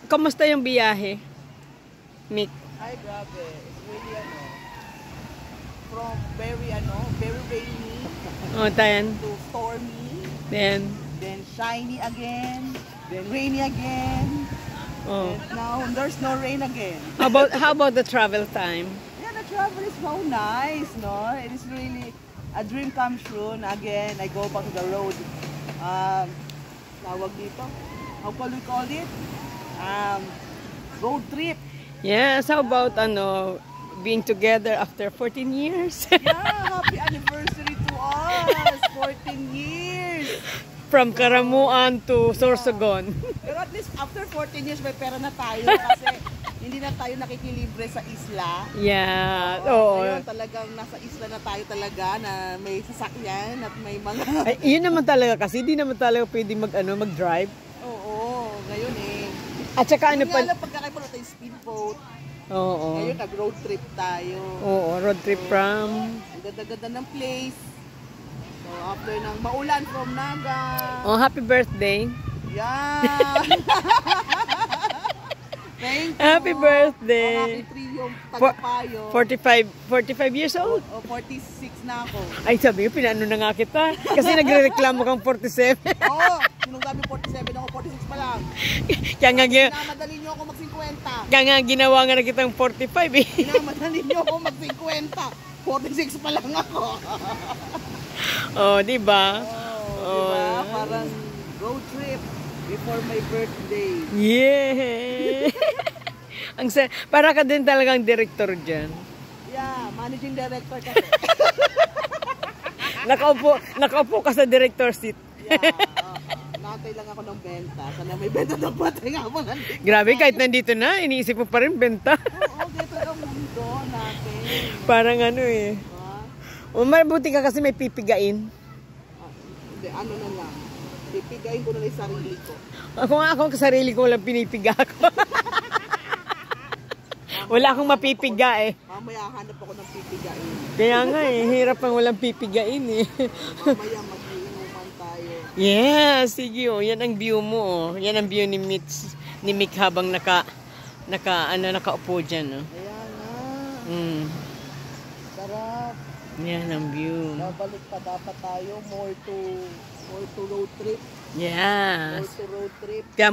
Kumusta yung biyahe, Mick? Ay, grabe. It's really, from very rainy Oh, then to stormy, then shiny again, then rainy again, oh. and now there's no rain again. How about the travel time? Yeah, the travel is so nice, no? It is really a dream come true. Again, I go back to the road. Tawag dito. How can we call it? Road trip. Yes, how about being together after 14 years? Yeah, happy anniversary to us! 14 years! From Karamuan to Sorsogon. Pero at least after 14 years may pera na tayo kasi hindi na tayo nakikilibre sa isla. Yeah, oo. Ngayon talagang nasa isla na tayo talaga na may sasakyan at may mga... Ay, yun naman talaga kasi hindi naman talaga pwede mag-drive. Oo, ngayon eh. At saka Yung nga lang pagkakaiba na tayo speedboat. Oo. Ngayon nag-road trip tayo. Oo, road trip from... Ang ganda-ganda ng place. So after ng maulan from Naga. Oh, happy birthday. Yeah! Thank you. Happy birthday. Happy trio, tagapayo. 45 years old? O 46 na ako. Ay, sabi ko, pinano na nga kita. Kasi nagre-reklamo kang 47. Oo, sinong sabi 47 ako, 46 pa lang. Kaya madali nyo ako mag-50. Kaya nga ginawa nga na kitang 45 eh. Madali nyo ako mag-50. 46 pa lang ako. Oh, di ba? Oh, di ba? Parang road trip before my birthday. Yeah. Para ka din talagang director dyan. Yeah, managing director kasi. Nakaupo ka sa director seat. Yeah, natay lang ako ng benta. Sana may benta na patay nga mo. Grabe, kahit nandito na, iniisip mo pa rin benta. Oo, dito ang mundo natin. Parang eh. Mabuti ka kasi may pipigain. Hindi, ano na lang. Pipigain ko na lang yung sarili ko. Ako sarili ko walang pinipiga ako. Wala akong mapipiga eh. Mamaya hanap ako ng pipigain. Kaya nga hirap ang walang pipigain eh. Mamaya mag-iinuman tayo. Yeah, sige oh. Yan ang view mo oh. Yan ang view ni Mick habang nakaupo dyan oh. Kaya nga. Sarap. Yan ang view. Babalik pa dapat tayo more to road trip. Yes. More to road trip. Kaya